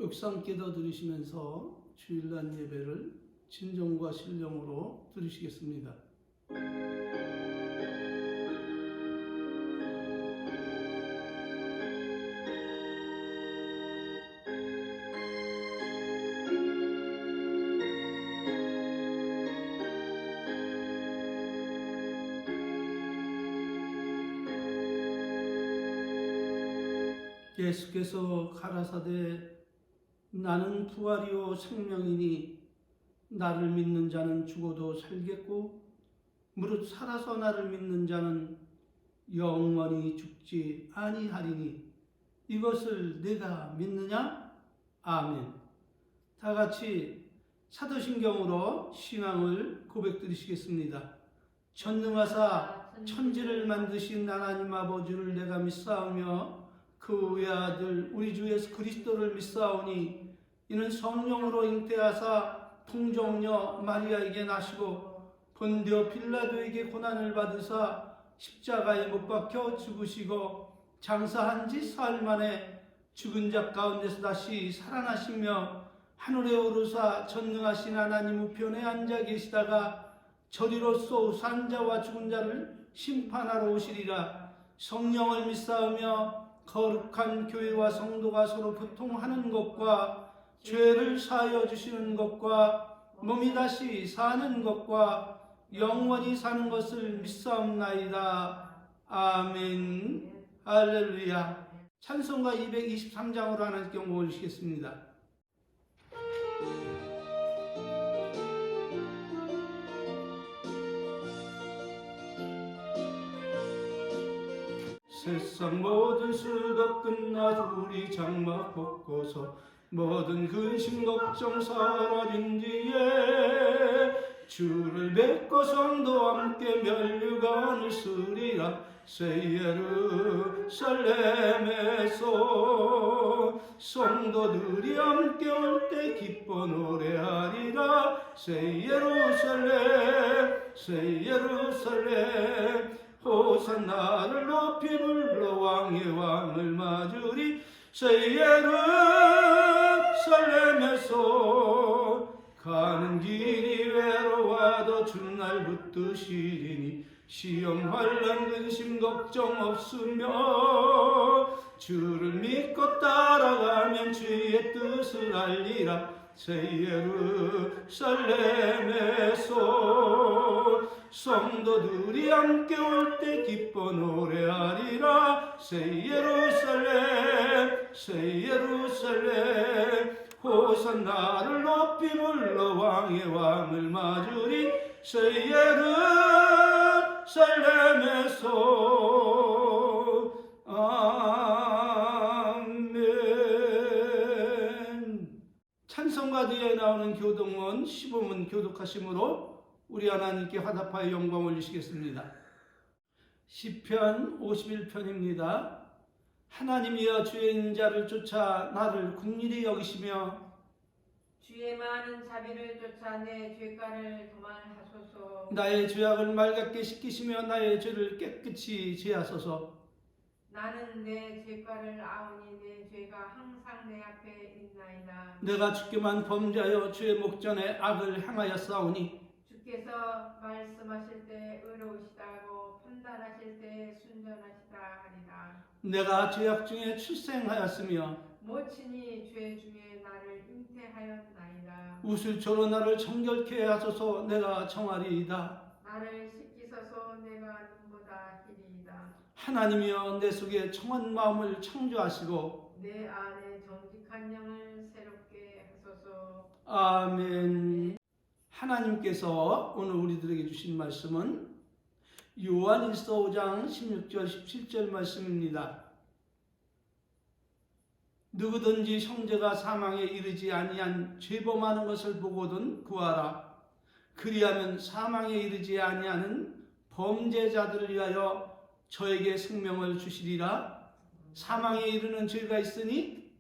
묵상 기도 들으시면서 주일날 예배를 진정과 신령으로 들으시겠습니다. 예수께서 가라사대 나는 부활이요 생명이니 나를 믿는 자는 죽어도 살겠고 무릇 살아서 나를 믿는 자는 영원히 죽지 아니하리니 이것을 내가 믿느냐? 아멘. 다 같이 사도신경으로 신앙을 고백드리시겠습니다. 전능하사 천지를 만드신 하나님 아버지를 내가 믿사오며 그 외아들 우리 주 예수 그리스도를 믿사오니 이는 성령으로 잉태하사 동정녀 마리아에게 나시고 본디오 빌라도에게 고난을 받으사 십자가에 못 박혀 죽으시고 장사한 지 사흘 만에 죽은 자 가운데서 다시 살아나시며 하늘에 오르사 전능하신 하나님 우편에 앉아 계시다가 저리로서 산 자와 죽은 자를 심판하러 오시리라. 성령을 믿사오며 거룩한 교회와 성도가 서로 교통하는 것과 죄를 사하여 주시는 것과 몸이 다시 사는 것과 영원히 사는 것을 믿사옵나이다. 아멘. 할렐루야. 찬송가 223장으로 하나님께 영광 올리시겠습니다. 세상 모든 수가 끝나두리 장막 벗고서 모든 근심 걱정 사라진 뒤에 주를 뵙고 성도 함께 면류관을 쓰리라. 새 예루살렘에서 성도들이 함께 올 때 기뻐 노래하리라. 새 예루살렘 호산나를 높이 불러 왕의 왕을 맞으리. 새 예루살렘에서 가는 길이 외로워도 주날 붙드시리니 시험 환난 근심 걱정 없으며 주를 믿고 따라가면 주의 뜻을 알리라. 새 예루살렘에서 성도들이 함께 올 때 기뻐 노래하리라. 새 예루살렘 호산나를 높이 불러 왕의 왕을 맞으리. 새 예루살렘에서 아멘. 찬송가 뒤에 나오는 교동은 시범은 교독하심으로 우리 하나님께 화답하여 영광 올리시겠습니다. 시편 51편입니다. 하나님이여 주의 인자를 쫓아 나를 긍휼히 여기시며 주의 많은 자비를 쫓아 내 죄가를 도말하소서. 나의 죄악을 맑게 씻기시며 나의 죄를 깨끗이 제하소서. 나는 내 죄가를 아오니 내 죄가 항상 내 앞에 있나이다. 내가 주께만 범죄하여 주의 목전에 악을 행하였사오니 주께서 말씀하실 때 의로우시다고 판단하실 때 순전하시다 하리라. 내가 죄악 중에 출생하였으며 모친이 죄 중에 나를 잉태하였나이다. 우슬초로 나를 정결케 하소서. 내가 정하리이다. 나를 씻기소서. 내가 눈보다 희리이다. 하나님이여 내 속에 청한 마음을 창조하시고 내 안에 정직한 영을 새롭게 하소서. 아멘. 하나님께서 오늘 우리들에게 주신 말씀은 요한일서 5장 16절 17절 말씀입니다. 누구든지 형제가 사망에 이르지 아니한 죄범하는 것을 보거든 구하라. 그리하면 사망에 이르지 아니하는 범죄자들을 위하여 저에게 생명을 주시리라. 사망에 이르는 죄가 있으니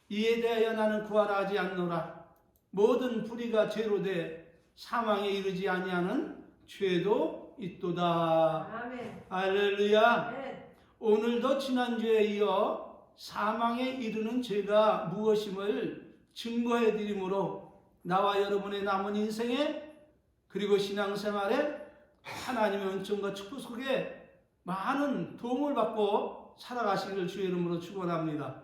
이에 대하여 나는 구하라 하지 않노라. 모든 불의가 죄로 돼 사망에 이르지 아니하는 죄도 있도다. 아멘. 할렐루야. 아멘. 오늘도 지난주에 이어 사망에 이르는 죄가 무엇임을 증거해 드림으로 나와 여러분의 남은 인생에 그리고 신앙생활에 하나님의 은총과 축복 속에 많은 도움을 받고 살아가시기를 주의 이름으로 축원합니다.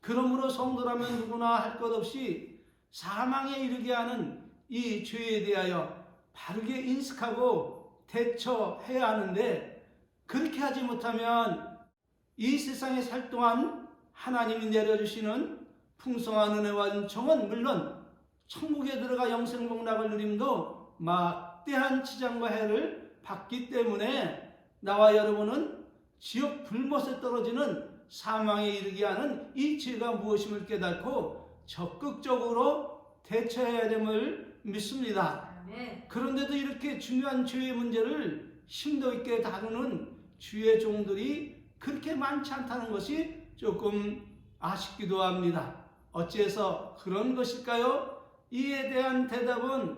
그러므로 성도라면 누구나 할 것 없이 사망에 이르게 하는 이 죄에 대하여 바르게 인식하고 대처해야 하는데, 그렇게 하지 못하면 이 세상에 살 동안 하나님이 내려주시는 풍성한 은혜와 은총은 물론 천국에 들어가 영생복락을 누림도 막대한 지장과 해를 받기 때문에 나와 여러분은 지옥 불못에 떨어지는 사망에 이르게 하는 이 죄가 무엇임을 깨닫고 적극적으로 대처해야 됨을 믿습니다. 그런데도 이렇게 중요한 죄의 문제를 심도 있게 다루는 주의 종들이 그렇게 많지 않다는 것이 조금 아쉽기도 합니다. 어찌해서 그런 것일까요? 이에 대한 대답은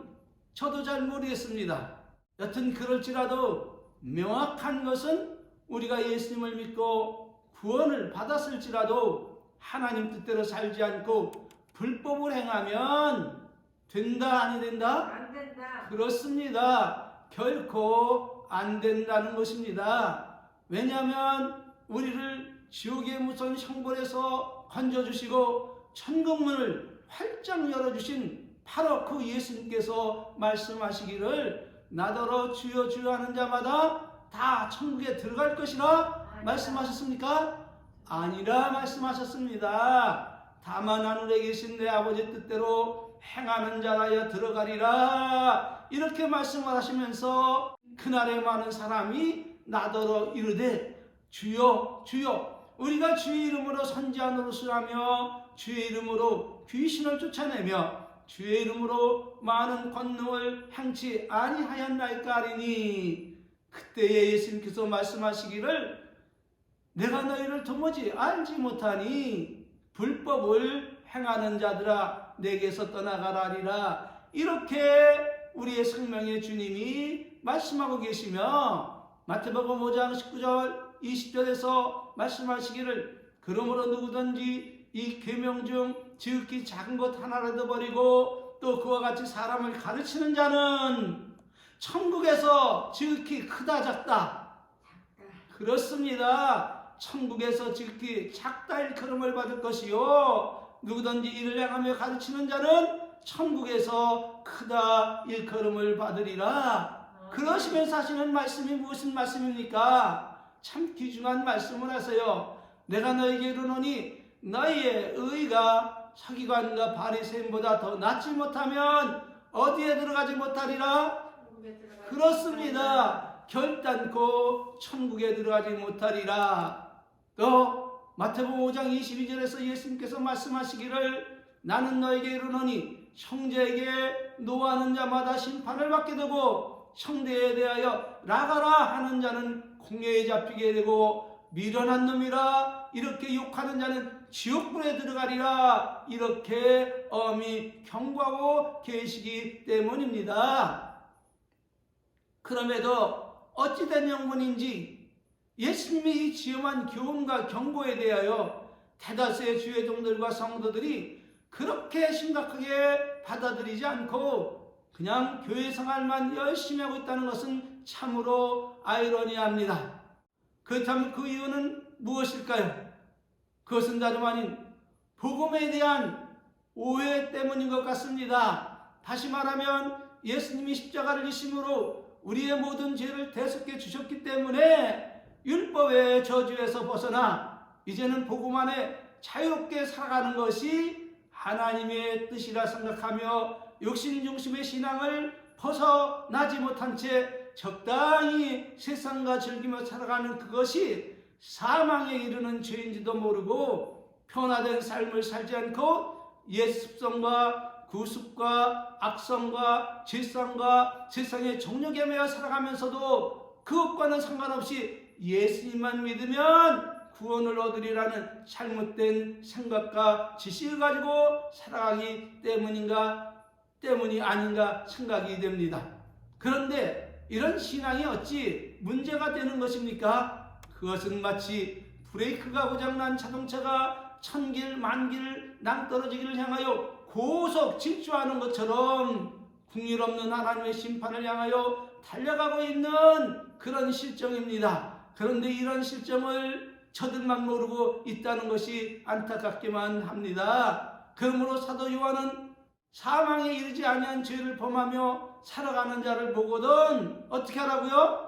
저도 잘 모르겠습니다. 여튼 그럴지라도 명확한 것은 우리가 예수님을 믿고 구원을 받았을지라도 하나님 뜻대로 살지 않고 불법을 행하면 된다, 아니 된다? 안 된다. 그렇습니다. 결코 안 된다는 것입니다. 왜냐하면 우리를 지옥의 무서운 형벌에서 건져주시고 천국문을 활짝 열어주신 바로 그 예수님께서 말씀하시기를 나더러 주여 주여 하는 자마다 다 천국에 들어갈 것이라 말씀하셨습니까? 아니라 말씀하셨습니다. 다만 하늘에 계신 내 아버지 뜻대로 행하는 자라야 들어가리라, 이렇게 말씀을 하시면서 그날에 많은 사람이 나더러 이르되 주여 주여, 우리가 주의 이름으로 선지자 노릇을 하며 주의 이름으로 귀신을 쫓아내며 주의 이름으로 많은 권능을 행치 아니하였나이까 하리니, 그때에 예수님께서 말씀하시기를 내가 너희를 도무지 알지 못하니 불법을 행하는 자들아 내게서 떠나가라 하리라, 이렇게 우리의 생명의 주님이 말씀하고 계시며 마태복음 5장 19절 20절에서 말씀하시기를 그러므로 누구든지 이 계명 중 지극히 작은 것 하나라도 버리고 또 그와 같이 사람을 가르치는 자는 천국에서 지극히 크다 작다. 그렇습니다. 천국에서 지극히 작다 일컬음을 받을 것이요 누구든지 이를 행하며 가르치는 자는 천국에서 크다 일컬음을 받으리라. 그러시면서 하시는 말씀이 무슨 말씀입니까? 참 귀중한 말씀을 하세요. 내가 너에게 이르노니 너희의 의가 서기관과 바리새인보다 더 낫지 못하면 어디에 들어가지 못하리라? 그렇습니다. 결단코 천국에 들어가지 못하리라. 또 마태복음 5장 22절에서 예수님께서 말씀하시기를 나는 너에게 이르노니 형제에게 노하는 자마다 심판을 받게 되고 형제에 대하여 나가라 하는 자는 공회에 잡히게 되고 미련한 놈이라 이렇게 욕하는 자는 지옥불에 들어가리라, 이렇게 엄히 경고하고 계시기 때문입니다. 그럼에도 어찌된 영문인지 예수님의 이 지엄한 교훈과 경고에 대하여 대다수의 주의 종들과 성도들이 그렇게 심각하게 받아들이지 않고 그냥 교회 생활만 열심히 하고 있다는 것은 참으로 아이러니합니다. 그렇다면 그 이유는 무엇일까요? 그것은 다름 아닌 복음에 대한 오해 때문인 것 같습니다. 다시 말하면 예수님이 십자가를 지심으로 우리의 모든 죄를 대속해 주셨기 때문에 율법의 저주에서 벗어나 이제는 복음 안에 자유롭게 살아가는 것이 하나님의 뜻이라 생각하며 욕심 중심의 신앙을 벗어나지 못한 채 적당히 세상과 즐기며 살아가는 그것이 사망에 이르는 죄인지도 모르고 변화된 삶을 살지 않고 옛 습성과 구습과 악성과 질성과 세상의 정욕에 매여 살아가면서도 그것과는 상관없이 예수님만 믿으면 구원을 얻으리라는 잘못된 생각과 지식을 가지고 살아가기 때문이 아닌가 생각이 됩니다. 그런데 이런 신앙이 어찌 문제가 되는 것입니까? 그것은 마치 브레이크가 고장난 자동차가 천길 만길 낭떠러지기를 향하여 고속 질주하는 것처럼 국률 없는 하나님의 심판을 향하여 달려가고 있는 그런 실정입니다. 그런데 이런 실정을 저들만 모르고 있다는 것이 안타깝기만 합니다. 그러므로 사도 요한은 사망에 이르지 아니한 죄를 범하며 살아가는 자를 보거든 어떻게 하라고요?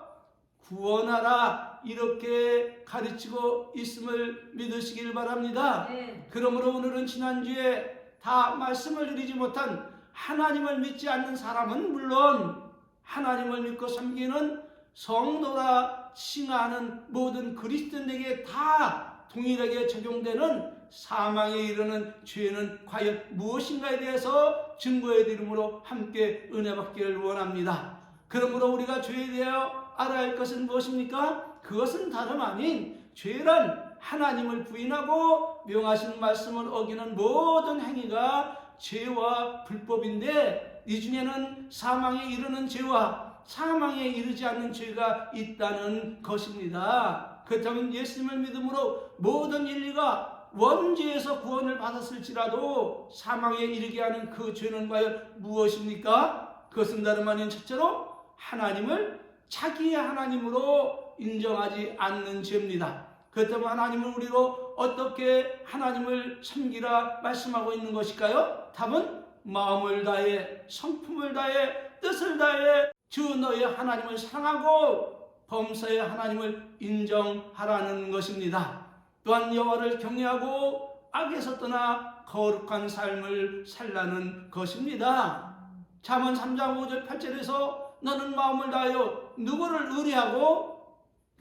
구원하라 이렇게 가르치고 있음을 믿으시길 바랍니다. 네. 그러므로 오늘은 지난주에 다 말씀을 드리지 못한 하나님을 믿지 않는 사람은 물론 하나님을 믿고 섬기는 성도라 칭하는 모든 그리스도인에게 다 동일하게 적용되는 사망에 이르는 죄는 과연 무엇인가에 대해서 증거해 드림으로 함께 은혜 받기를 원합니다. 그러므로 우리가 죄에 대하여 알아야 할 것은 무엇입니까? 그것은 다름 아닌 죄란 하나님을 부인하고 명하신 말씀을 어기는 모든 행위가 죄와 불법인데 이 중에는 사망에 이르는 죄와 사망에 이르지 않는 죄가 있다는 것입니다. 그렇다면 예수님을 믿음으로 모든 인류가 원죄에서 구원을 받았을지라도 사망에 이르게 하는 그 죄는 과연 무엇입니까? 그것은 다름 아닌 첫째로 하나님을 자기의 하나님으로 인정하지 않는 죄입니다. 그렇다면 하나님은 우리로 어떻게 하나님을 섬기라 말씀하고 있는 것일까요? 답은 마음을 다해 성품을 다해 뜻을 다해 주 너의 하나님을 사랑하고 범사의 하나님을 인정하라는 것입니다. 또한 여호와를 경외하고 악에서 떠나 거룩한 삶을 살라는 것입니다. 잠언 3장 5절 8절에서 너는 마음을 다하여 누구를 의뢰하고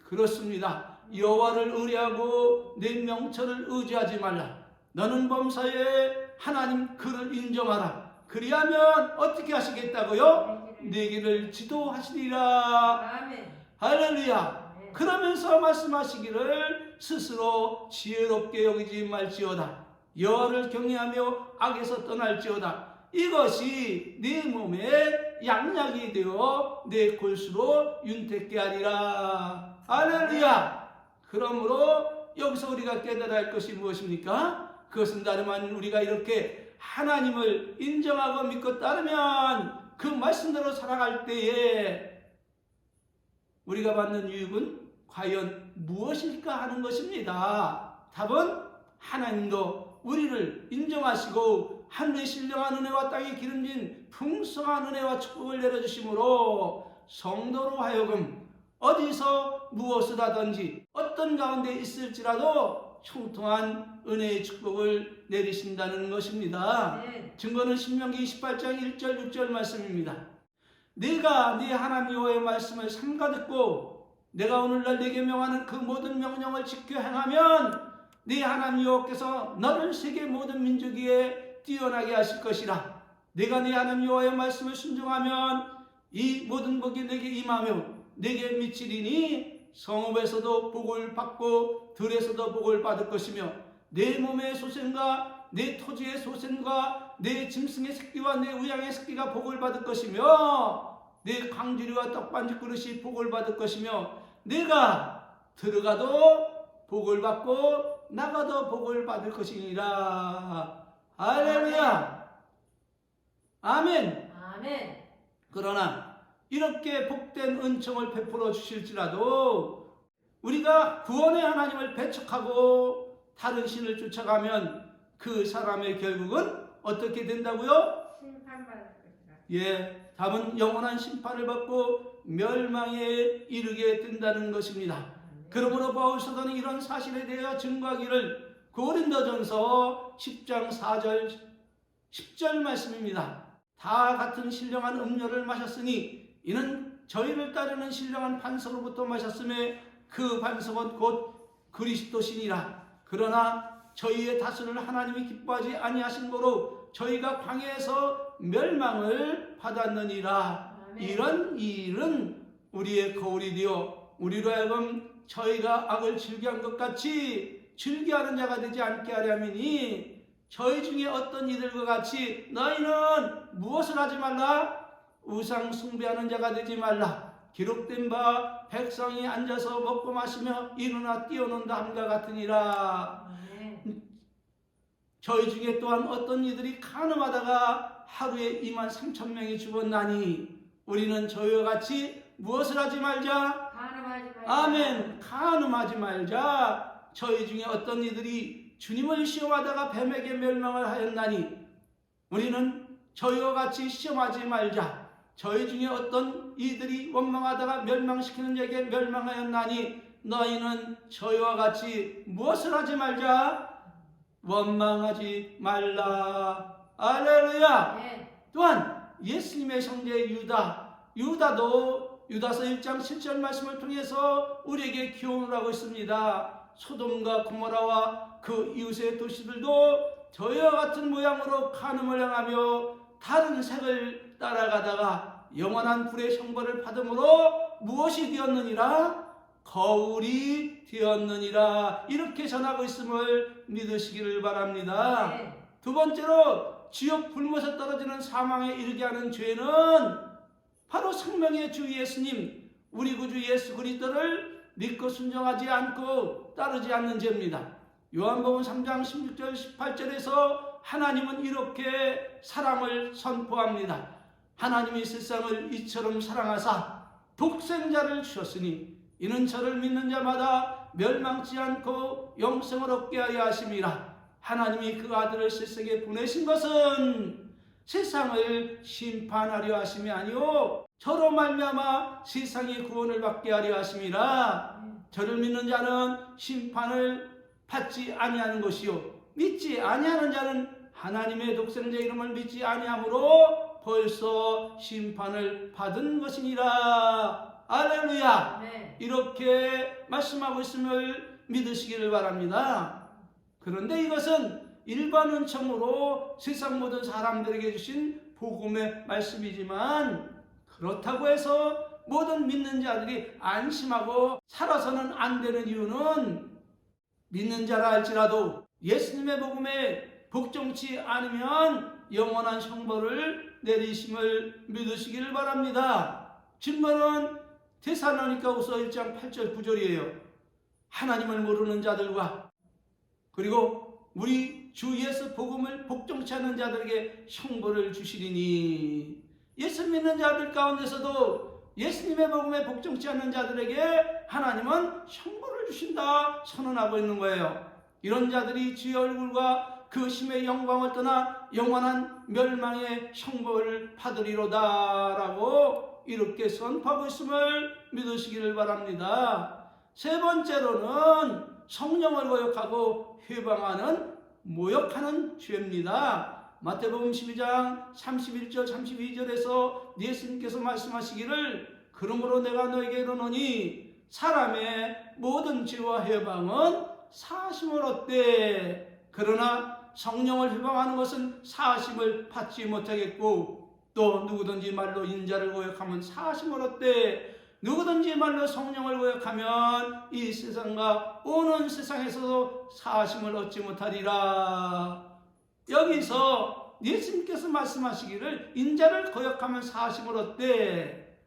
그렇습니다. 여호와를 의뢰하고 내 명철을 의지하지 말라. 너는 범사에 하나님 그를 인정하라. 그리하면 어떻게 하시겠다고요? 내 길을 지도하시리라. 아멘. 할렐루야. 그러면서 말씀하시기를 스스로 지혜롭게 여기지 말지어다. 여호와를 경외하며 악에서 떠날지어다. 이것이 네 몸에 양약이 되어 내 골수로 윤택게 하리라. 할렐루야. 그러므로 여기서 우리가 깨달아야 할 것이 무엇입니까? 그것은 다름 아닌 우리가 이렇게 하나님을 인정하고 믿고 따르면 그 말씀대로 살아갈 때에 우리가 받는 유익은 과연 무엇일까 하는 것입니다. 답은 하나님도 우리를 인정하시고 하늘의 신령한 은혜와 땅에 기름진 풍성한 은혜와 축복을 내려주심으로 성도로 하여금 어디서 무엇을 하든지 어떤 가운데 있을지라도 형통한 은혜의 축복을 내리신다는 것입니다. 네. 증거는 신명기 28장 1절 6절 말씀입니다. 내가 네 하나님 여호와의 말씀을 삼가 듣고 내가 오늘날 네게 명하는 그 모든 명령을 지켜 행하면 네 하나님 여호와께서 너를 세계 모든 민족 위에 뛰어나게 하실 것이라. 내가 네 하나님 여호와의 말씀을 순종하면 이 모든 복이 내게 임하며 내게 미치리니 성읍에서도 복을 받고 들에서도 복을 받을 것이며 내 몸의 소생과 내 토지의 소생과 내 짐승의 새끼와 내 우양의 새끼가 복을 받을 것이며 내 강주리와 떡반죽 그릇이 복을 받을 것이며 내가 들어가도 복을 받고 나가도 복을 받을 것이니라. 할렐루야. 아멘. 아멘. 그러나 이렇게 복된 은총을 베풀어 주실지라도 우리가 구원의 하나님을 배척하고 다른 신을 쫓아가면 그 사람의 결국은 어떻게 된다고요? 심판받을 것이다. 예, 답은 영원한 심판을 받고 멸망에 이르게 된다는 것입니다. 그러므로 바울 사도는 이런 사실에 대하여 증거하기를 고린도전서 10장 4절 10절 말씀입니다. 다 같은 신령한 음료를 마셨으니 이는 저희를 따르는 신령한 반석으로부터 마셨음에 그 반석은 곧 그리스도시니라. 그러나 저희의 다수를 하나님이 기뻐하지 아니하신 거로 저희가 광야에서 멸망을 받았느니라. 아멘. 이런 일은 우리의 거울이 되어 우리로 하여금 저희가 악을 즐겨한 것 같이 즐겨하는 자가 되지 않게 하려니니 저희 중에 어떤 이들과 같이 너희는 무엇을 하지 말라? 우상 숭배하는 자가 되지 말라. 기록된 바 백성이 앉아서 먹고 마시며 일어나 뛰어논다 함과 같으니라. 아멘. 저희 중에 또한 어떤 이들이 간음하다가 하루에 23,000명이 죽었나니 우리는 저희와 같이 무엇을 하지 말자? 간음하지 말자. 아멘. 간음하지 말자. 저희 중에 어떤 이들이 주님을 시험하다가 뱀에게 멸망을 하였나니 우리는 저희와 같이 시험하지 말자. 저희 중에 어떤 이들이 원망하다가 멸망시키는 자에게 멸망하였나니 너희는 저희와 같이 무엇을 하지 말자? 원망하지 말라. 할렐루야. 네. 또한 예수님의 형제 유다도 유다서 1장 7절 말씀을 통해서 우리에게 교훈을 하고 있습니다. 소돔과 고모라와 그 이웃의 도시들도 저희와 같은 모양으로 간음을 행하며 다른 색을 따라가다가 영원한 불의 형벌을 받음으로 무엇이 되었느니라? 거울이 되었느니라. 이렇게 전하고 있음을 믿으시기를 바랍니다. 네. 두 번째로 지옥 불못에 떨어지는 사망에 이르게 하는 죄는 바로 생명의 주 예수님, 우리 구주 예수 그리스도를 믿고 순종하지 않고 따르지 않는 죄입니다. 요한복음 3장 16절 18절에서 하나님은 이렇게 사랑을 선포합니다. 하나님이 세상을 이처럼 사랑하사 독생자를 주셨으니 이는 저를 믿는 자마다 멸망치 않고 영생을 얻게 하려 하심이라. 하나님이 그 아들을 세상에 보내신 것은 세상을 심판하려 하심이 아니요 저로 말미암아 세상의 구원을 받게 하려 하심이라. 저를 믿는 자는 심판을 받지 아니하는 것이요 믿지 아니하는 자는 하나님의 독생자 이름을 믿지 아니하므로 벌써 심판을 받은 것이니라. 할렐루야. 네. 이렇게 말씀하고 있음을 믿으시기를 바랍니다. 그런데 이것은 일반 은총으로 세상 모든 사람들에게 주신 복음의 말씀이지만 그렇다고 해서 모든 믿는 자들이 안심하고 살아서는 안 되는 이유는 믿는 자라 할지라도 예수님의 복음에 복종치 않으면 영원한 형벌을 내리심을 믿으시기를 바랍니다. 증거는 데살로니가후서 1장 8절 9절이에요. 하나님을 모르는 자들과 그리고 우리 주 예수 복음을 복종치 않는 자들에게 형벌을 주시리니 예수 믿는 자들 가운데서도 예수님의 복음에 복종치 않는 자들에게 하나님은 형벌을 주신다 선언하고 있는 거예요. 이런 자들이 주의 얼굴과 그 심의 영광을 떠나 영원한 멸망의 형벌을 받으리로다 라고 이렇게 선포하고 있음을 믿으시기를 바랍니다. 세 번째로는 성령을 거역하고 회방하는 모욕하는 죄입니다. 마태복음 12장 31절 32절에서 예수님께서 말씀하시기를 그러므로 내가 너에게 이르노니 사람의 모든 죄와 회방은 사심을 얻되 그러나 성령을 회방하는 것은 사심을 받지 못하겠고 또 누구든지 말로 인자를 고역하면 사심을 얻되 누구든지 말로 성령을 고역하면 이 세상과 오는 세상에서도 사심을 얻지 못하리라. 여기서 예수님께서 말씀하시기를 인자를 고역하면 사심을 얻되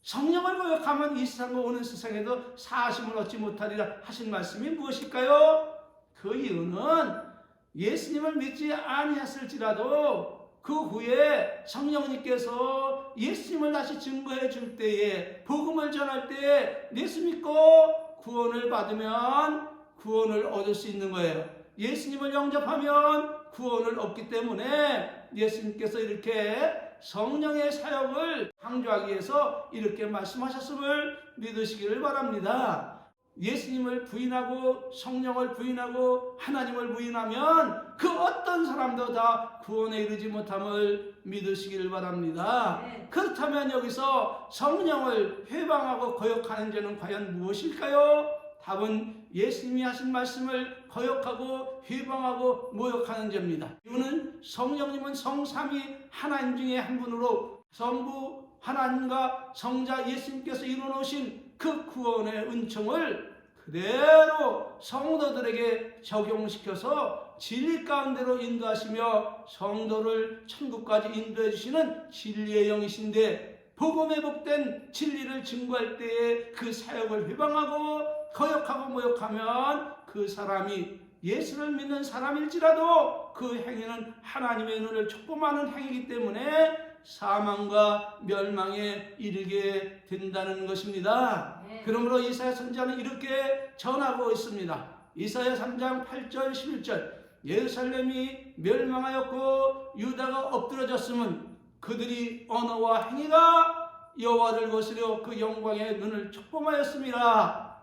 성령을 고역하면 이 세상과 오는 세상에도 사심을 얻지 못하리라 하신 말씀이 무엇일까요? 그 이유는 예수님을 믿지 아니했을지라도 그 후에 성령님께서 예수님을 다시 증거해 줄 때에 복음을 전할 때에 예수 믿고 구원을 받으면 구원을 얻을 수 있는 거예요. 예수님을 영접하면 구원을 얻기 때문에 예수님께서 이렇게 성령의 사역을 강조하기 위해서 이렇게 말씀하셨음을 믿으시기를 바랍니다. 예수님을 부인하고 성령을 부인하고 하나님을 부인하면 그 어떤 사람도 다 구원에 이르지 못함을 믿으시기를 바랍니다. 네. 그렇다면 여기서 성령을 회방하고 거역하는 죄는 과연 무엇일까요? 답은 예수님이 하신 말씀을 거역하고 회방하고 모욕하는 죄입니다. 이유는 성령님은 성삼위 하나님 중에 한 분으로 성부 하나님과 성자 예수님께서 이루어놓으신 그 구원의 은총을 그대로 성도들에게 적용시켜서 진리 가운데로 인도하시며 성도를 천국까지 인도해 주시는 진리의 영이신데 복음에 복된 진리를 증거할 때에 그 사역을 회방하고 거역하고 모욕하면 그 사람이 예수를 믿는 사람일지라도 그 행위는 하나님의 눈을 촉범하는 행위이기 때문에 사망과 멸망에 이르게 된다는 것입니다. 그러므로 이사야 선지자는 이렇게 전하고 있습니다. 이사야 3장 8절 11절 예루살렘이 멸망하였고 유다가 엎드러졌으면 그들이 언어와 행위가 여호와를 거스려 그 영광의 눈을 촉범하였습니다.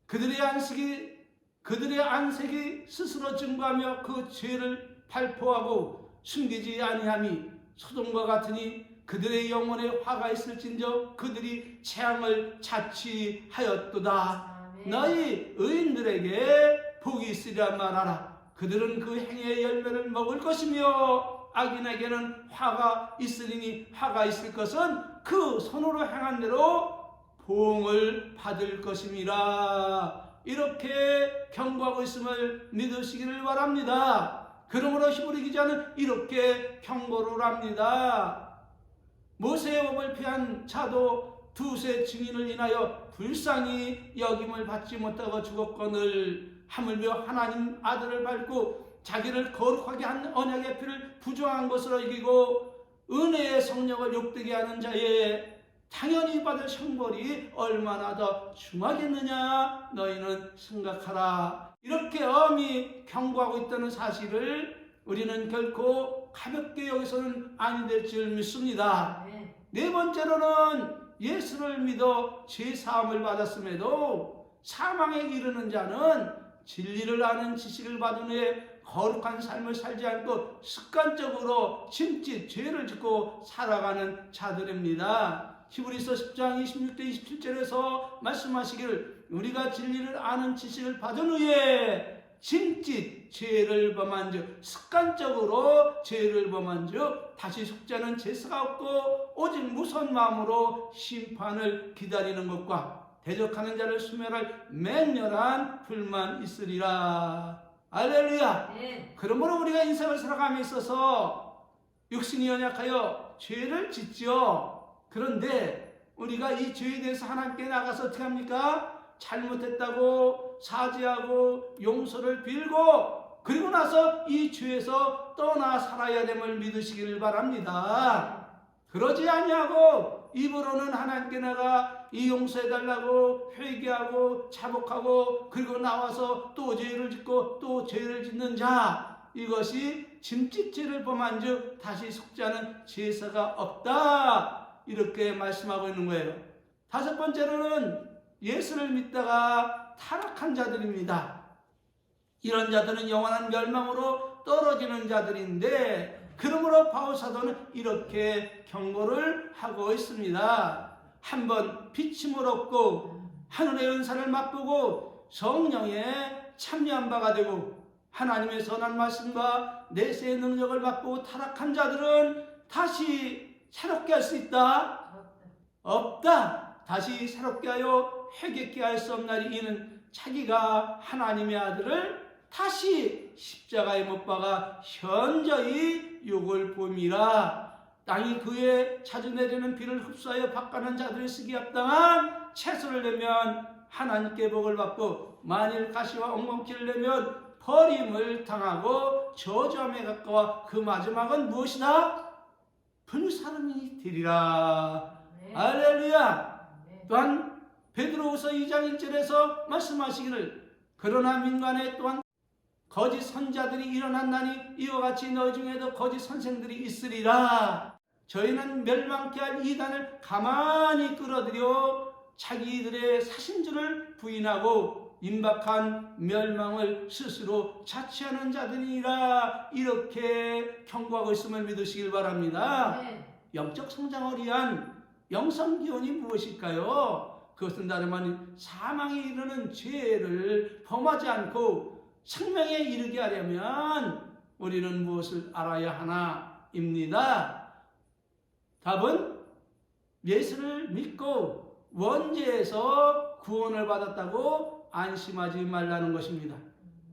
그들의 안색이 스스로 증거하며 그 죄를 발포하고 숨기지 아니함이 소돔과 같으니 그들의 영혼에 화가 있을진저 그들이 재앙을 자취하였도다. 너희 의인들에게 복이 있으리라 말하라. 그들은 그 행위의 열매를 먹을 것이며 악인에게는 화가 있으리니 화가 있을 것은 그 손으로 행한 대로 보응을 받을 것임이라. 이렇게 경고하고 있음을 믿으시기를 바랍니다. 그러므로 히브리 기자는 이렇게 경고를 합니다. 모세의 법을 피한 자도 두세 증인을 인하여 불쌍히 여김을 받지 못하고 죽었거늘 하물며 하나님 아들을 밟고 자기를 거룩하게 한 언약의 피를 부정한 것으로 이기고 은혜의 성령을 욕되게 하는 자의 당연히 받을 형벌이 얼마나 더 중하겠느냐 너희는 생각하라. 이렇게 엄히 경고하고 있다는 사실을 우리는 결코 가볍게 여기서는 아니 될 줄 믿습니다. 네 번째로는 예수를 믿어 죄사함을 받았음에도 사망에 이르는 자는 진리를 아는 지식을 받은 후에 거룩한 삶을 살지 않고 습관적으로 짐짓 죄를 짓고 살아가는 자들입니다. 히브리서 10장 26대 27절에서 말씀하시기를 우리가 진리를 아는 지식을 받은 후에 짐짓 죄를 범한 즉 습관적으로 죄를 범한 즉 다시 속죄하는 제사가 없고 오직 무서운 마음으로 심판을 기다리는 것과 대적하는 자를 수멸할 맹렬한 불만 있으리라. 할렐루야. 그러므로 우리가 인생을 살아감에 있어서 육신이 연약하여 죄를 짓죠. 그런데 우리가 이 죄에 대해서 하나님께 나가서 어떻게 합니까? 잘못했다고 사죄하고 용서를 빌고 그리고 나서 이 죄에서 떠나 살아야 됨을 믿으시기를 바랍니다. 그러지 아니하고 입으로는 하나님께 나가 이 용서해달라고 회개하고 자복하고 그리고 나와서 또 죄를 짓고 또 죄를 짓는 자, 이것이 짐짓죄를 범한 즉 다시 속죄하는 제사가 없다, 이렇게 말씀하고 있는 거예요. 다섯 번째로는 예수를 믿다가 타락한 자들입니다. 이런 자들은 영원한 멸망으로 떨어지는 자들인데, 그러므로 바울 사도는 이렇게 경고를 하고 있습니다. 한번 비침을 얻고 하늘의 은사를 맛보고 성령에 참여한 바가 되고 하나님의 선한 말씀과 내세의 능력을 맛보고 타락한 자들은 다시 새롭게 할 수 있다? 없다. 다시 새롭게 하여 회개케 할 수 없나니 이는 자기가 하나님의 아들을 다시 십자가에 못 박아 현저히 욕을 봄이라. 땅이 그의 자주 내리는 비를 흡수하여 바가는 자들이 쓰기에 합당한 채소를 내면 하나님께 복을 받고, 만일 가시와 엉겅퀴를 내면 버림을 당하고 저주함에 가까워 그 마지막은 무엇이다? 불사름이 되리라. 할렐루야. 또한 베드로후서 2장 1절에서 말씀하시기를 그러나 민간에 또한 거짓 선자들이 일어난다니 이와 같이 너희 중에도 거짓 선생들이 있으리라. 저희는 멸망케 할 이단을 가만히 끌어들여 자기들의 사신주를 부인하고 임박한 멸망을 스스로 자취하는 자들이라. 이렇게 경고하고 있음을 믿으시길 바랍니다. 영적 성장을 위한 영성기원이 무엇일까요? 그것은 다름 아닌 사망에 이르는 죄를 범하지 않고 생명에 이르게 하려면 우리는 무엇을 알아야 하나입니다. 답은 예수를 믿고 원죄에서 구원을 받았다고 안심하지 말라는 것입니다.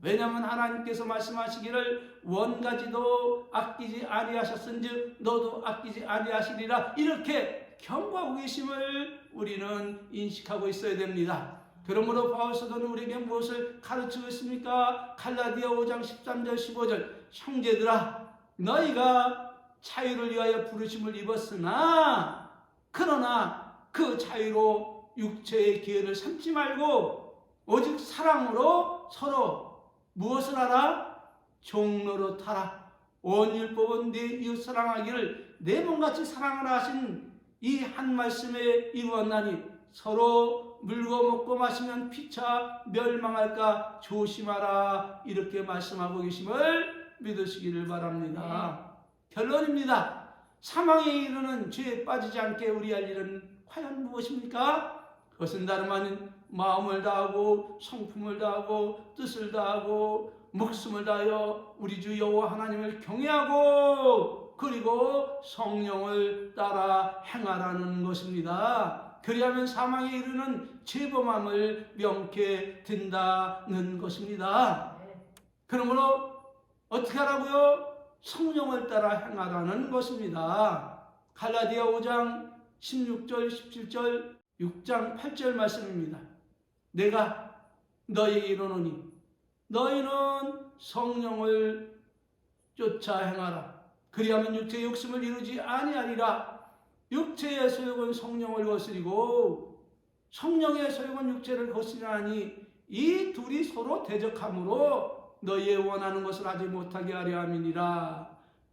왜냐하면 하나님께서 말씀하시기를 원가지도 아끼지 아니하셨은즉 너도 아끼지 아니하시리라, 이렇게 경고하고 계심을 우리는 인식하고 있어야 됩니다. 그러므로 바울 사도는 우리에게 무엇을 가르치고 있습니까? 갈라디아 5장 13절 15절 형제들아 너희가 자유를 위하여 부르심을 입었으나 그러나 그 자유로 육체의 기회를 삼지 말고 오직 사랑으로 서로 무엇을 하라? 종로로 타라. 온 율법은 네 이웃 사랑하기를 네 번같이 사랑하라 하신 이 한 말씀에 이루었나니 서로 물고 먹고 마시면 피차 멸망할까 조심하라. 이렇게 말씀하고 계심을 믿으시기를 바랍니다. 결론입니다. 사망에 이르는 죄에 빠지지 않게 우리 할 일은 과연 무엇입니까? 그것은 다름 아닌 마음을 다하고 성품을 다하고 뜻을 다하고 목숨을 다하여 우리 주 여호와 하나님을 경외하고 그리고 성령을 따라 행하라는 것입니다. 그리하면 사망에 이르는 죄범함을 명케 된다는 것입니다. 그러므로 어떻게 하라고요? 성령을 따라 행하라는 것입니다. 갈라디아 5장 16절 17절 6장 8절 말씀입니다. 내가 너희에게 이르노니 너희는 성령을 쫓아 행하라. 그리하면 육체의 욕심을 이루지 아니하리라. 육체의 소욕은 성령을 거스리고 성령의 소욕은 육체를 거스리나니 이 둘이 서로 대적함으로 너희의 원하는 것을 하지 못하게 하려 함이니라.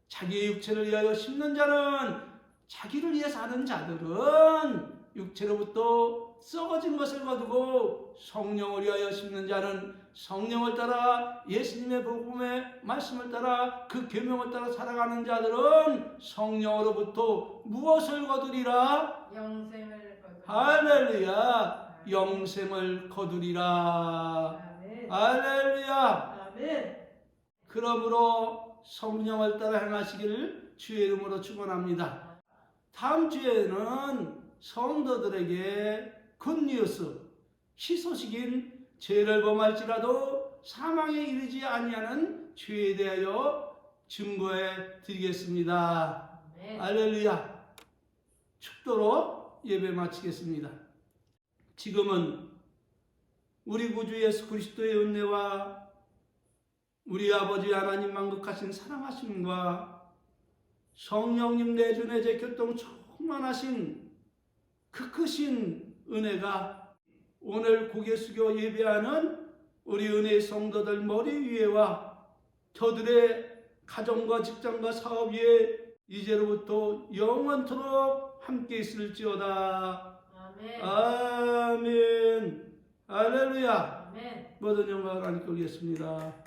자기의 육체를 위하여 심는 자는 자기를 위해 사는 자들은 육체로부터 썩어진 것을 거두고 성령을 위하여 심는 자는 성령을 따라 예수님의 복음의 말씀을 따라 그 계명을 따라 살아가는 자들은 성령으로부터 무엇을 거두리라? 영생을 거두리라. 할렐루야. 영생을 거두리라. 아멘. 할렐루야. 아멘. 그러므로 성령을 따라 행하시기를 주의 이름으로 축원합니다. 다음 주에는 성도들에게 굿뉴스, 희소식인 죄를 범할지라도 사망에 이르지 아니하는 죄에 대하여 증거해 드리겠습니다. 네. 할렐루야. 축도로 예배 마치겠습니다. 지금은 우리 구주 예수 그리스도의 은혜와 우리 아버지 하나님 만극하신 사랑하심과 성령님 내주내 제 교통 충만하신 그 크신 은혜가 오늘 고개 숙여 예배하는 우리 은혜의 성도들 머리 위에와 저들의 가정과 직장과 사업 위에 이제로부터 영원토록 함께 있을지어다. 아멘. 아멘. 할렐루야. 아멘. 모든 영광을 하나님께 올리겠습니다.